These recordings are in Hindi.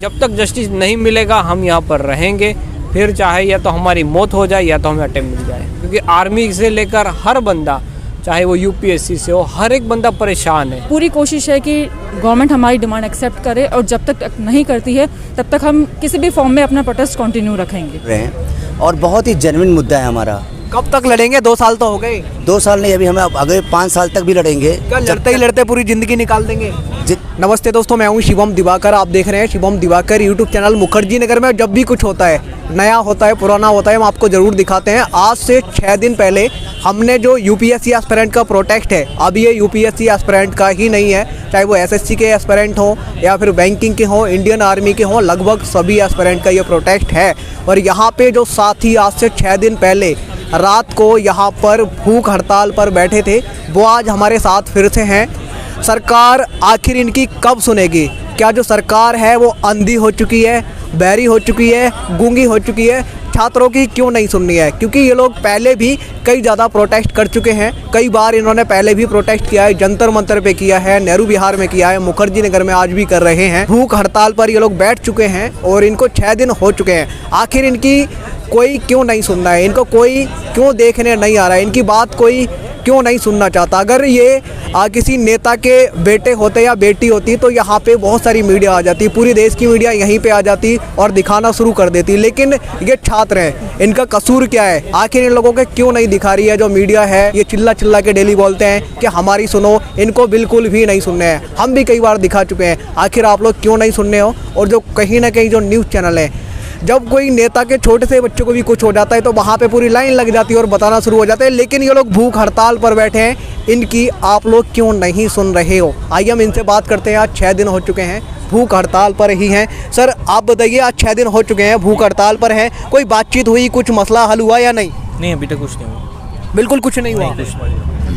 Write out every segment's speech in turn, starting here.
जब तक जस्टिस नहीं मिलेगा हम यहाँ पर रहेंगे, फिर चाहे या तो हमारी मौत हो जाए या तो हमें अटेम्प्ट मिल जाए, क्योंकि आर्मी से लेकर हर बंदा, चाहे वो यूपीएससी से हो, हर एक बंदा परेशान है। पूरी कोशिश है कि गवर्नमेंट हमारी डिमांड एक्सेप्ट करे और जब तक नहीं करती है तब तक हम किसी भी फॉर्म में अपना प्रोटेस्ट कंटिन्यू रखेंगे। और बहुत ही जेन्युइन मुद्दा है हमारा। कब तक लड़ेंगे? 2 साल तो हो गए। 2 साल नहीं, अभी हमें अगले 5 साल तक भी लड़ेंगे। क्या लड़ते ही लड़ते पूरी जिंदगी निकाल देंगे? नमस्ते दोस्तों, मैं हूं शिवम दिवाकर। आप देख रहे हैं शिवम दिवाकर यूट्यूब चैनल। मुखर्जी नगर में जब भी कुछ होता है, नया होता है, पुराना होता है, हम आपको ज़रूर दिखाते हैं। आज से 6 दिन पहले हमने जो यूपीएससी एस्पिरेंट का प्रोटेस्ट है, अब ये यूपीएससी एस्पिरेंट का ही नहीं है, चाहे वो एसएससी के एस्पिरेंट हों या फिर बैंकिंग के हों, इंडियन आर्मी के हों, लगभग सभी एस्पिरेंट का ये प्रोटेस्ट है। और यहाँ पे जो साथी आज से 6 दिन पहले रात को यहाँ पर भूख हड़ताल पर बैठे थे, वो आज हमारे साथ फिर से हैं। सरकार आखिर इनकी कब सुनेगी? क्या जो सरकार है वो अंधी हो चुकी है, बहरी हो चुकी है, गूंगी हो चुकी है? छात्रों की क्यों नहीं सुननी है? क्योंकि ये लोग पहले भी कई ज़्यादा प्रोटेस्ट कर चुके हैं। कई बार इन्होंने पहले भी प्रोटेस्ट किया है, जंतर मंतर पे किया है, नेहरू विहार में किया है, मुखर्जी नगर में आज भी कर रहे हैं। भूख हड़ताल पर ये लोग बैठ चुके हैं और इनको 6 दिन हो चुके हैं। आखिर इनकी कोई क्यों नहीं सुन रहा है? इनको कोई क्यों देखने नहीं आ रहा है? इनकी बात कोई क्यों नहीं सुनना चाहता? अगर ये किसी नेता के बेटे होते या बेटी होती तो यहाँ पे बहुत सारी मीडिया आ जाती, पूरी देश की मीडिया यहीं पे आ जाती और दिखाना शुरू कर देती। लेकिन ये छात्र हैं, इनका कसूर क्या है? आखिर इन लोगों के क्यों नहीं दिखा रही है? जो मीडिया है ये चिल्ला चिल्ला के डेली बोलते हैं कि हमारी सुनो, इनको बिल्कुल भी नहीं सुनने हैं। हम भी कई बार दिखा चुके हैं, आखिर आप लोग क्यों नहीं सुनने हो? और जो कहीं ना कहीं जो न्यूज़ चैनल है, जब कोई नेता के छोटे से बच्चों को भी कुछ हो जाता है तो वहाँ पे पूरी लाइन लग जाती है और बताना शुरू हो जाता है। लेकिन ये लोग भूख हड़ताल पर बैठे हैं, इनकी आप लोग क्यों नहीं सुन रहे हो? आइए हम इनसे बात करते हैं। आज 6 दिन हो चुके हैं, भूख हड़ताल पर ही हैं। सर आप बताइए, आज 6 दिन हो चुके हैं, भूख हड़ताल पर हैं, कोई बातचीत हुई, कुछ मसला हल हुआ या नहीं? नहीं, अभी तक कुछ नहीं हुआ। बिल्कुल कुछ नहीं हुआ।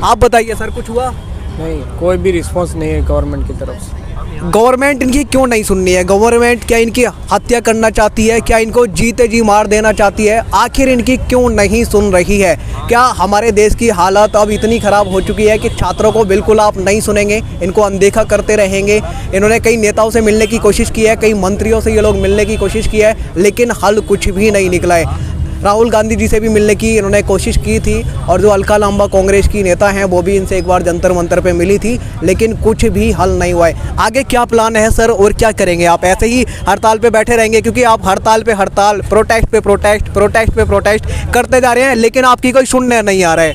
आप बताइए सर, कुछ हुआ? नहीं, कोई भी रिस्पॉन्स नहीं है गवर्नमेंट की तरफ से। गवर्नमेंट इनकी क्यों नहीं सुननी है? गवर्नमेंट क्या इनकी हत्या करना चाहती है? क्या इनको जीते जी मार देना चाहती है? आखिर इनकी क्यों नहीं सुन रही है? क्या हमारे देश की हालत अब इतनी ख़राब हो चुकी है कि छात्रों को बिल्कुल आप नहीं सुनेंगे, इनको अनदेखा करते रहेंगे? इन्होंने कई नेताओं से मिलने की कोशिश की है, कई मंत्रियों से ये लोग मिलने की कोशिश की है, लेकिन हल कुछ भी नहीं निकला है। राहुल गांधी जी से भी मिलने की इन्होंने कोशिश की थी और जो अलका लांबा कांग्रेस की नेता हैं वो भी इनसे एक बार जंतर मंतर पे मिली थी, लेकिन कुछ भी हल नहीं हुआ है। आगे क्या प्लान है सर, और क्या करेंगे आप? ऐसे ही हड़ताल पे बैठे रहेंगे? क्योंकि आप हड़ताल पे हड़ताल, प्रोटेस्ट पे प्रोटेस्ट, प्रोटेस्ट पे प्रोटेस्ट करते जा रहे हैं, लेकिन आपकी कोई सुनने नहीं आ रहा है।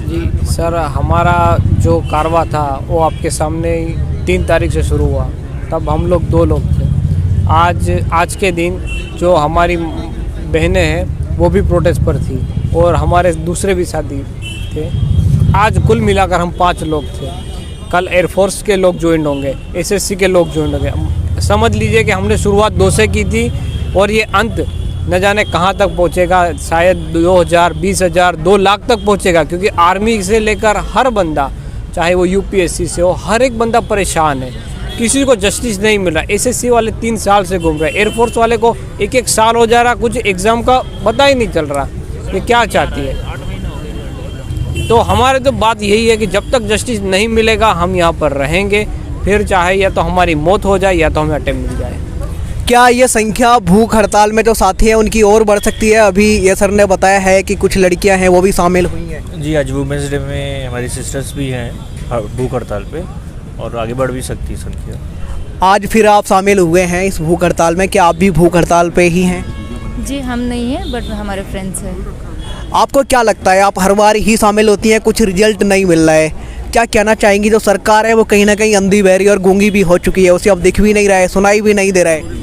जी सर, हमारा जो कारवा था वो आपके सामने 3 तारीख से शुरू हुआ, तब हम लोग 2 लोग थे। आज के दिन जो हमारी बहनें हैं वो भी प्रोटेस्ट पर थी और हमारे दूसरे भी साथी थे। आज कुल मिलाकर हम 5 लोग थे। कल एयरफोर्स के लोग ज्वाइन होंगे, एसएससी के लोग ज्वाइन होंगे। समझ लीजिए कि हमने शुरुआत 2 से की थी और ये अंत न जाने कहाँ तक पहुँचेगा, शायद 2000, 20,000, 2 लाख तक पहुँचेगा, क्योंकि आर्मी से लेकर हर बंदा, चाहे वो यूपीएससी से हो, हर एक बंदा परेशान है। किसी को जस्टिस नहीं मिल रहा। एसएससी वाले 3 साल से घूम रहे हैं, एयरफोर्स वाले को 1-1 साल हो जा रहा, कुछ एग्ज़ाम का पता ही नहीं चल रहा ये क्या चाहती है। तो हमारे तो बात यही है कि जब तक जस्टिस नहीं मिलेगा हम यहाँ पर रहेंगे, फिर चाहे या तो हमारी मौत हो जाए या तो हमें अटेम्प्ट मिल जाए। क्या ये संख्या भूख हड़ताल में जो साथी हैं उनकी और बढ़ सकती है? अभी ये सर ने बताया है कि कुछ लड़कियां हैं वो भी शामिल हुई हैं। जी, आज वुमेंस डे में हमारी सिस्टर्स भी हैं भूख हड़ताल पे और आगे बढ़ भी सकती है संख्या। आज फिर आप शामिल हुए हैं इस भूख हड़ताल में, क्या आप भी भूख हड़ताल पे ही हैं? जी हम नहीं हैं, बट हमारे फ्रेंड्स हैं। आपको क्या लगता है, आप हर बार ही शामिल होती हैं, कुछ रिजल्ट नहीं मिल रहा है, क्या कहना चाहेंगी? जो सरकार है वो कहीं ना कहीं अंधी बहरी और गूंगी भी हो चुकी है, उसे अब दिख भी नहीं रहा है, सुनाई भी नहीं दे रहा है।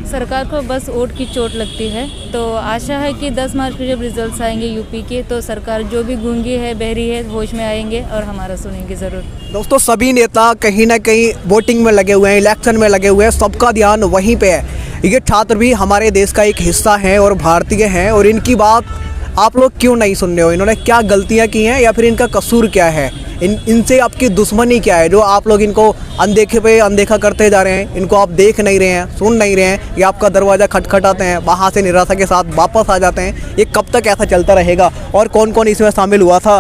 सरकार को बस वोट की चोट लगती है, तो आशा है कि 10 मार्च को जब रिजल्ट्स आएंगे यूपी के, तो सरकार जो भी गूंगी है, बहरी है, होश में आएंगे और हमारा सुनेंगे ज़रूर। दोस्तों सभी नेता कहीं ना कहीं वोटिंग में लगे हुए हैं, इलेक्शन में लगे हुए हैं, सबका ध्यान वहीं पे है। ये छात्र भी हमारे देश का एक हिस्सा हैं और भारतीय हैं, और इनकी बात आप लोग क्यों नहीं सुन रहे हो? इन्होंने क्या गलतियां की हैं या फिर इनका कसूर क्या है? इनसे आपकी दुश्मनी क्या है जो आप लोग इनको अनदेखा करते जा रहे हैं, इनको आप देख नहीं रहे हैं, सुन नहीं रहे हैं, ये आपका दरवाज़ा खटखटाते हैं, वहाँ से निराशा के साथ वापस आ जाते हैं। ये कब तक ऐसा चलता रहेगा और कौन कौन इसमें शामिल हुआ था,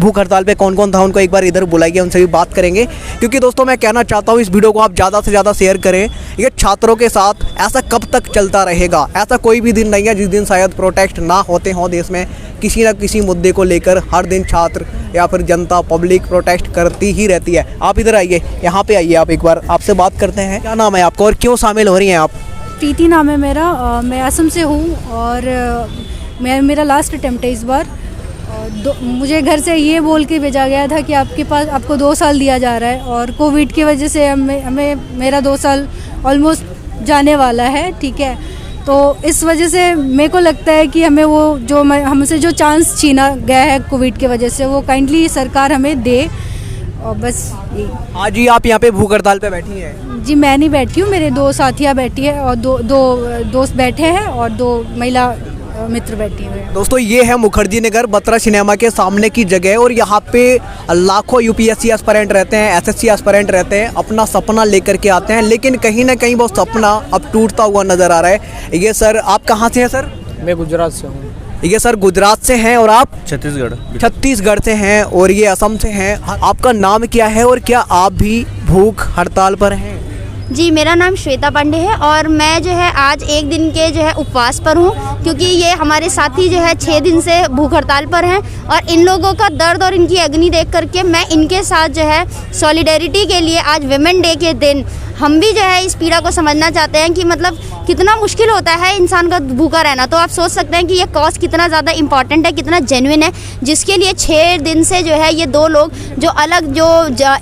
भूख हड़ताल पे कौन कौन था, उनको एक बार इधर बुलाइए, उनसे भी बात करेंगे। क्योंकि दोस्तों मैं कहना चाहता हूँ इस वीडियो को आप ज़्यादा से ज़्यादा शेयर करें। ये छात्रों के साथ ऐसा कब तक चलता रहेगा? ऐसा कोई भी दिन नहीं है जिस दिन शायद प्रोटेस्ट ना होते हों देश में। किसी न किसी मुद्दे को लेकर हर दिन छात्र या फिर जनता पब्लिक प्रोटेस्ट करती ही रहती है। आप इधर आइए, यहाँ पे आइए, आप एक बार आपसे बात करते हैं। क्या नाम है आपका और क्यों शामिल हो रही हैं आप? प्रीति नाम है मेरा। मैं असम से हूँ और मेरा लास्ट अटेम्प्ट है इस बार। मुझे घर से ये बोल के भेजा गया था कि आपको 2 साल दिया जा रहा है और कोविड की वजह से हमें मेरा 2 साल ऑलमोस्ट जाने वाला है, ठीक है। तो इस वजह से मेरे को लगता है कि हमें वो जो हमसे जो चांस छीना गया है कोविड की वजह से वो काइंडली सरकार हमें दे, और बस यही। आज ही आप यहाँ पे भूख हड़ताल पे बैठी हैं? जी मैं नहीं बैठी हूँ, मेरे 2 साथियाँ बैठी है और दो दोस्त बैठे हैं और 2 महिला मित्र बैठी हुए हैं। दोस्तों ये है मुखर्जी नगर बत्रा सिनेमा के सामने की जगह और यहाँ पे लाखों यूपीएससी एस्पिरेंट रहते हैं, एसएससी एस्पिरेंट रहते हैं, अपना सपना लेकर के आते हैं, लेकिन कहीं ना कहीं वो सपना अब टूटता हुआ नजर आ रहा है। ये सर आप कहाँ से हैं सर? मैं गुजरात से हूँ। ये सर गुजरात से हैं और आप? छत्तीसगढ़ से हैं और ये असम से हैं। आपका नाम क्या है और क्या आप भी भूख हड़ताल पर हैं? जी मेरा नाम श्वेता पांडे है और मैं जो है आज 1 दिन के जो है उपवास पर हूँ, क्योंकि ये हमारे साथी जो है 6 दिन से भूख हड़ताल पर हैं और इन लोगों का दर्द और इनकी अग्नि देख करके मैं इनके साथ जो है सॉलिडेरिटी के लिए आज विमेन डे के दिन हम भी जो है इस पीड़ा को समझना चाहते हैं कि मतलब कितना मुश्किल होता है इंसान का भूखा रहना। तो आप सोच सकते हैं कि ये कॉज कितना ज़्यादा इम्पॉर्टेंट है, कितना जेन्युइन है, जिसके लिए 6 दिन से जो है ये 2 लोग जो अलग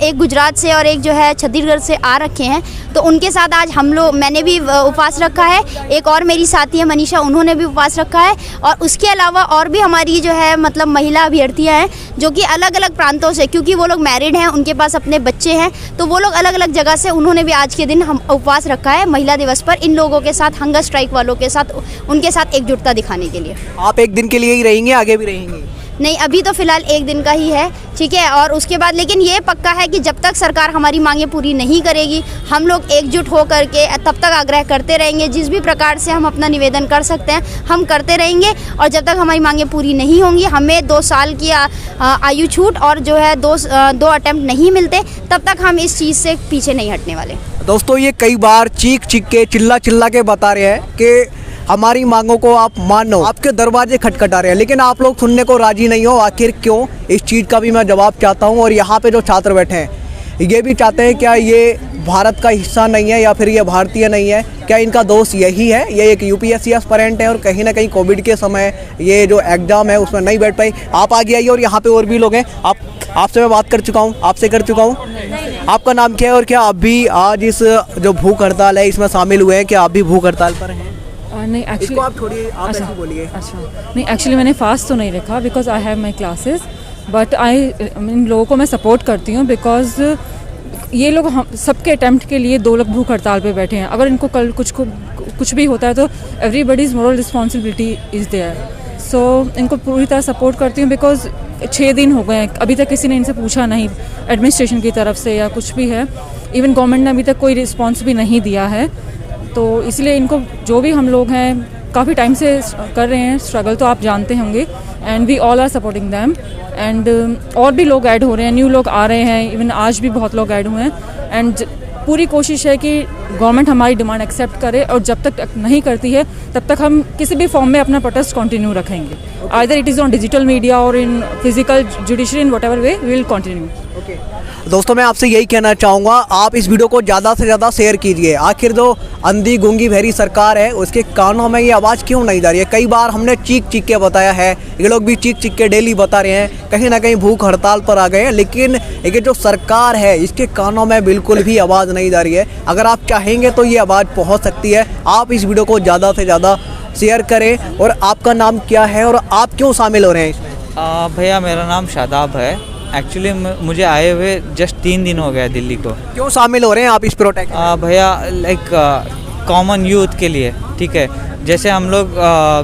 एक गुजरात से और एक जो है छत्तीसगढ़ से आ रखे हैं, तो उनके साथ आज मैंने भी उपवास रखा है। एक और मेरी साथी है मनीषा, उन्होंने भी उपवास रखा है और उसके अलावा और भी हमारी जो है मतलब महिला अभ्यर्थियाँ हैं जो कि अलग अलग प्रांतों से, क्योंकि वो लोग मैरिड हैं, उनके पास अपने बच्चे हैं, तो वो लोग अलग अलग जगह से, उन्होंने भी आज के दिन हम उपवास रखा है महिला दिवस पर इन लोगों के साथ, हंगर स्ट्राइक वालों के साथ, उनके साथ एकजुटता दिखाने के लिए। आप 1 दिन के लिए ही रहेंगे, आगे भी रहेंगे? नहीं, अभी तो फिलहाल 1 दिन का ही है, ठीक है। और उसके बाद लेकिन ये पक्का है कि जब तक सरकार हमारी मांगें पूरी नहीं करेगी हम लोग एकजुट हो करके तब तक आग्रह करते रहेंगे। जिस भी प्रकार से हम अपना निवेदन कर सकते हैं हम करते रहेंगे और जब तक हमारी मांगें पूरी नहीं होंगी, हमें 2 साल की आयु छूट और जो है 2 अटेम्प्ट नहीं मिलते, तब तक हम इस चीज़ से पीछे नहीं हटने वाले। दोस्तों ये कई बार चीख के चिल्ला के बता रहे हैं कि हमारी मांगों को आप मानो, आपके दरवाजे खटखटा रहे हैं, लेकिन आप लोग सुनने को राजी नहीं हो। आखिर क्यों? इस चीज़ का भी मैं जवाब चाहता हूं। और यहाँ पे जो छात्र बैठे हैं ये भी चाहते हैं, क्या ये भारत का हिस्सा नहीं है या फिर ये भारतीय नहीं है? क्या इनका दोष यही है? ये एक यूपीएससी एस्पिरेंट है और कहीं ना कहीं कोविड के समय ये जो एग्ज़ाम है उसमें नहीं बैठ पाई। आप आगे आइए और यहाँ पे और भी लोग हैं। आपसे मैं बात कर चुका हूँ, आपसे कर चुका हूँ। आपका नाम क्या है और क्या आप भी आज इस जो भूख हड़ताल है इसमें शामिल हुए हैं? क्या आप भी भूख हड़ताल पर हैं? नहीं एक्चुअली आप छोड़िए, आप ऐसे बोलिए। अच्छा नहीं, एक्चुअली मैंने फास्ट तो नहीं रखा because I have my classes, but in लोगों को मैं सपोर्ट करती हूँ बिकॉज ये लोग हम सबके अटेम्प्ट के लिए 2 लोग भूख हड़ताल पे बैठे हैं। अगर इनको कल कुछ भी होता है तो everybody's moral responsibility is there. So इनको पूरी तरह सपोर्ट करती हूँ बिकॉज 6 दिन हो गए हैं, अभी तक किसी ने इनसे पूछा नहीं एडमिनिस्ट्रेशन की तरफ से या कुछ भी है। इवन गवर्नमेंट ने अभी तक कोई रिस्पॉन्स भी नहीं दिया है, तो इसलिए इनको जो भी हम लोग हैं काफ़ी टाइम से कर रहे हैं स्ट्रगल, तो आप जानते होंगे, and we all are supporting them. And और भी लोग ऐड हो रहे हैं, न्यू लोग आ रहे हैं, इवन आज भी बहुत लोग ऐड हुए हैं। एंड पूरी कोशिश है कि गवर्नमेंट हमारी डिमांड एक्सेप्ट करे और जब तक नहीं करती है तब तक हम किसी भी फॉर्म में अपना प्रोटेस्ट कंटिन्यू रखेंगे। Either it is on digital media और in physical judiciary, in whatever way we will continue. दोस्तों मैं आपसे यही कहना चाहूँगा, आप इस वीडियो को ज़्यादा से ज़्यादा शेयर कीजिए। आखिर जो अंधी गूंगी बहरी सरकार है उसके कानों में ये आवाज़ क्यों नहीं जा रही है? कई बार हमने चीख के बताया है, ये लोग भी चीख के डेली बता रहे हैं, कहीं ना कहीं भूख हड़ताल पर आ गए हैं, लेकिन ये जो सरकार है इसके कानों में बिल्कुल भी आवाज़ नहीं जा रही है। अगर आप चाहेंगे तो ये आवाज़ पहुँच सकती है। आप इस वीडियो को ज़्यादा से ज़्यादा शेयर करें। और आपका नाम क्या है और आप क्यों शामिल हो रहे हैं इसमें? भैया मेरा नाम शादाब है। एक्चुअली मुझे आए हुए जस्ट 3 दिन हो गया दिल्ली को। क्यों शामिल हो रहे हैं आप इस प्रोटेस्ट? भैया लाइक कॉमन यूथ के लिए, ठीक है। जैसे हम लोग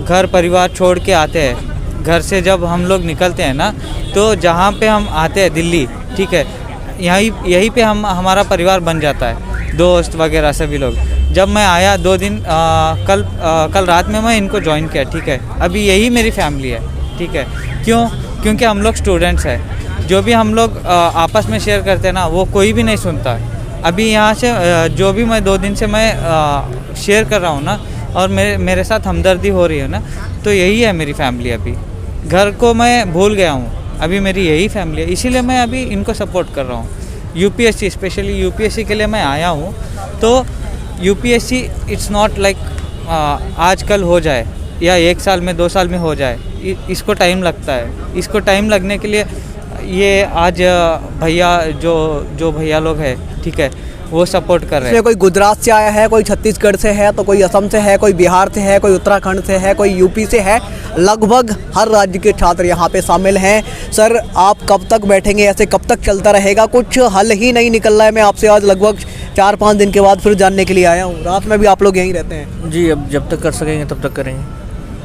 घर परिवार छोड़ के आते हैं घर से जब हम लोग निकलते हैं ना, तो जहाँ पे हम आते हैं दिल्ली, ठीक है, यहीं पे हमारा परिवार बन जाता है, दोस्त वगैरह सभी लोग। जब मैं आया 2 दिन कल रात में मैं इनको ज्वाइन किया, ठीक है। अभी यही मेरी फैमिली है, ठीक है। क्योंकि हम लोग स्टूडेंट्स हैं, जो भी हम लोग आपस में शेयर करते हैं ना, वो कोई भी नहीं सुनता है। अभी यहाँ से जो भी मैं 2 दिन से मैं शेयर कर रहा हूँ ना, और मेरे साथ हमदर्दी हो रही है ना, तो यही है मेरी फैमिली। अभी घर को मैं भूल गया हूँ, अभी मेरी यही फैमिली है, इसीलिए मैं अभी इनको सपोर्ट कर रहा हूँ। यूपीएससी, स्पेशली यूपीएससी के लिए मैं आया हूँ। तो यूपीएससी इट्स नॉट लाइक आज कल हो जाए या 1 साल में 2 साल में हो जाए, इसको टाइम लगता है। इसको टाइम लगने के लिए ये आज भैया जो भैया लोग हैं, ठीक है, वो सपोर्ट कर रहे हैं। कोई गुजरात से आया है, कोई छत्तीसगढ़ से है, तो कोई असम से है, कोई बिहार से है, कोई उत्तराखंड से है, कोई यूपी से है। लगभग हर राज्य के छात्र यहाँ पे शामिल हैं। सर, आप कब तक बैठेंगे? ऐसे कब तक चलता रहेगा? कुछ हल ही नहीं निकल रहा है। मैं आपसे आज लगभग 4-5 दिन के बाद फिर जानने के लिए आया हूँ। रात में भी आप लोग यहीं रहते हैं? जी, अब जब तक कर सकेंगे तब तक करेंगे।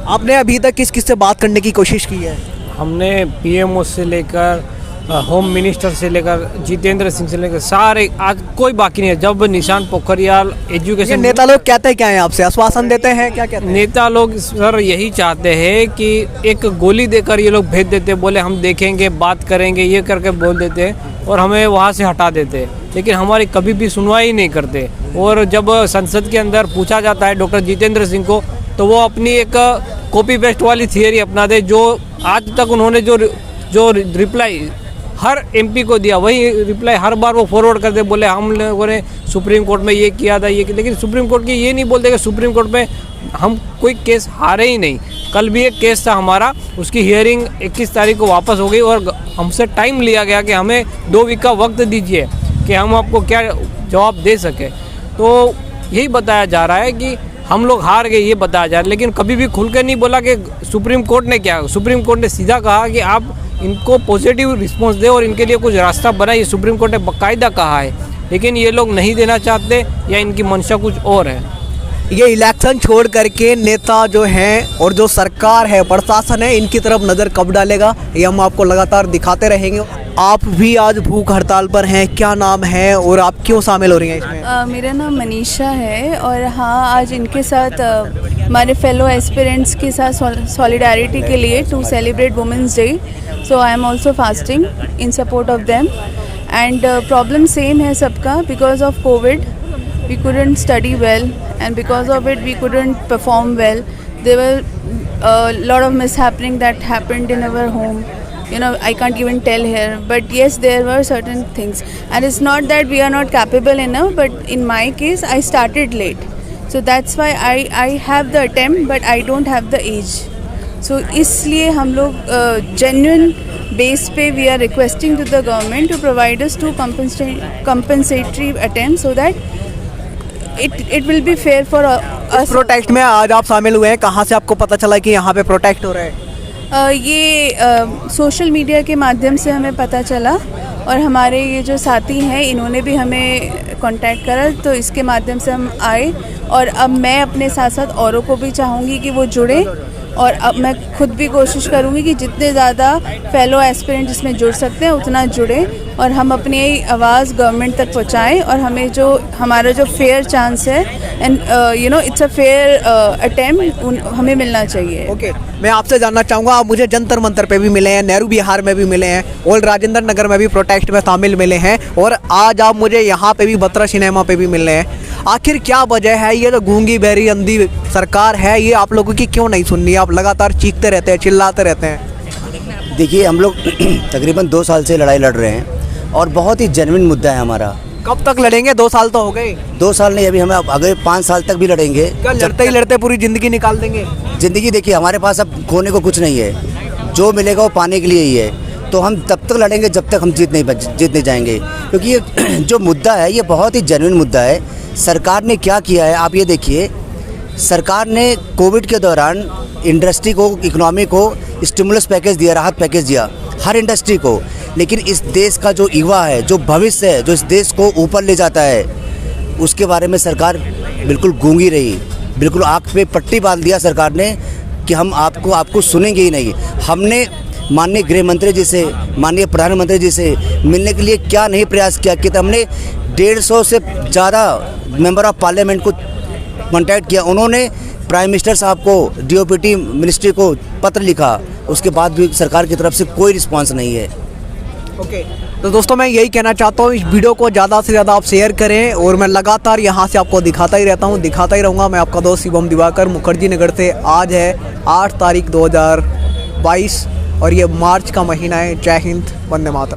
आपने अभी तक किस किस से बात करने की कोशिश की है? हमने पीएमओ से लेकर होम मिनिस्टर से लेकर जितेंद्र सिंह से लेकर सारे, आज कोई बाकी नहीं है। जब निशान पोखरियाल एजुकेशन, नेता लोग कहते हैं क्या है आपसे? आश्वासन देते हैं? क्या कहते हैं नेता लोग? सर यही चाहते हैं कि एक गोली देकर ये लोग भेज देते, बोले हम देखेंगे, बात करेंगे, ये करके बोल देते हैं और हमें वहाँ से हटा देते हैं। लेकिन हमारी कभी भी सुनवाई नहीं करते। और जब संसद के अंदर पूछा जाता है डॉक्टर जितेंद्र सिंह को, तो वो अपनी एक कॉपी पेस्ट वाली थियरी अपना दे। जो आज तक उन्होंने जो रिप्लाई हर एमपी को दिया, वही रिप्लाई हर बार वो फॉरवर्ड करते, बोले हम लोगों ने सुप्रीम कोर्ट में ये किया था, ये किया। लेकिन सुप्रीम कोर्ट की ये नहीं बोलते कि सुप्रीम कोर्ट में हम कोई केस हारे ही नहीं। कल भी एक केस था हमारा, उसकी हियरिंग 21 तारीख को वापस हो गई और हमसे टाइम लिया गया कि हमें 2 वीक का वक्त दीजिए कि हम आपको क्या जवाब दे सके। तो यही बताया जा रहा है कि हम लोग हार गए, ये बताया जा रहा है। लेकिन कभी भी खुल कर नहीं बोला कि सुप्रीम कोर्ट ने क्या। सुप्रीम कोर्ट ने सीधा कहा कि आप इनको पॉजिटिव रिस्पॉन्स दे और इनके लिए कुछ रास्ता बनाए, सुप्रीम कोर्ट ने बाकायदा कहा है। लेकिन ये लोग नहीं देना चाहते या इनकी मंशा कुछ और है। ये इलेक्शन छोड़ करके नेता जो हैं और जो सरकार है, प्रशासन है, इनकी तरफ नज़र कब डालेगा, ये हम आपको लगातार दिखाते रहेंगे। आप भी आज भूख हड़ताल पर हैं, क्या नाम है और आप क्यों शामिल हो रही हैं इसमें? मेरा नाम मनीषा है और हाँ, आज इनके साथ हमारे फेलो एस्पिरेंट्स के साथ सॉलिडारिटी के लिए to celebrate women's day, so I am also fasting in support of them. And problem same है सबका, because of COVID we couldn't study well, and because of it we couldn't perform well. There were a lot of mishappening that happened in our home. You know, I can't even tell here, but yes, there were certain things, and it's not that we are not capable enough, but in my case I started late, so that's why I have the attempt but I don't have the age. So इसलिए हम लोग genuine base पे we are requesting to the government to provide us 2 compensatory attempts so that it will be fair for us. Protest में आज आप शामिल हुए हैं, कहाँ से आपको पता चला कि यहाँ पे प्रोटेस्ट हो रहा है? ये सोशल मीडिया के माध्यम से हमें पता चला और हमारे ये जो साथी हैं इन्होंने भी हमें कांटेक्ट करा, तो इसके माध्यम से हम आए। और अब मैं अपने साथ साथ औरों को भी चाहूँगी कि वो जुड़े, और अब मैं खुद भी कोशिश करूँगी कि जितने ज़्यादा फेलो एस्पिरेंट इसमें जुड़ सकते हैं उतना जुड़े और हम अपनी आवाज़ गवर्नमेंट तक पहुँचाएं और हमें जो हमारा जो फेयर चांस है and you know it's a fair attempt हमें मिलना चाहिए। ओके, मैं आपसे जानना चाहूँगा, आप मुझे जंतर मंतर पे भी मिले हैं, नेहरू बिहार में भी मिले हैं और राजेंद्र नगर में भी प्रोटेस्ट में शामिल मिले हैं और आज आप मुझे यहाँ पे भी बत्रा सिनेमा पे भी मिल रहे हैं। आखिर क्या वजह है? ये जो गूंगी बहरी अंधी सरकार है, ये आप लोगों की क्यों नहीं सुननी? आप लगातार चीखते रहते हैं, चिल्लाते रहते हैं। देखिए, हम लोग तकरीबन 2 साल से लड़ाई लड़ रहे हैं और बहुत ही जेन्युइन मुद्दा है हमारा। कब तक लड़ेंगे? 2 साल तो हो गए। 2 साल नहीं, अभी हमें अगले 5 साल तक भी लड़ेंगे। क्या लड़ते ही लड़ते पूरी ज़िंदगी निकाल देंगे? ज़िंदगी देखिए, हमारे पास अब खोने को कुछ नहीं है, जो मिलेगा वो पाने के लिए ही है। तो हम तब तक लड़ेंगे जब तक हम जीत नहीं जाएंगे, क्योंकि ये जो मुद्दा है ये बहुत ही जेन्युइन मुद्दा है। सरकार ने क्या किया है आप ये देखिए, सरकार ने कोविड के दौरान इंडस्ट्री को, इकोनॉमी को स्टिमुलस पैकेज दिया, राहत पैकेज दिया हर इंडस्ट्री को। लेकिन इस देश का जो युवा है, जो भविष्य है, जो इस देश को ऊपर ले जाता है, उसके बारे में सरकार बिल्कुल गूंगी रही, बिल्कुल आँख पे पट्टी बांध दिया सरकार ने। कि हम आपको सुनेंगे ही नहीं। हमने माननीय गृह मंत्री जी से, माननीय प्रधानमंत्री जी से मिलने के लिए क्या नहीं प्रयास किया कि हमने 150 से ज़्यादा मेंबर ऑफ पार्लियामेंट को कॉन्टैक्ट किया। उन्होंने प्राइम मिनिस्टर साहब को, डीओपीटी मिनिस्ट्री को पत्र लिखा, उसके बाद भी सरकार की तरफ से कोई रिस्पांस नहीं है। ओके, तो दोस्तों मैं यही कहना चाहता हूँ, इस वीडियो को ज़्यादा से ज़्यादा आप शेयर करें और मैं लगातार यहाँ से आपको दिखाता ही रहता हूँ, दिखाता ही रहूँगा। मैं आपका दोस्त शिवम दिवाकर मुखर्जी नगर से। आज है 8 तारीख 2022 और ये मार्च का महीना है। जय हिंद, वंदे मातरम।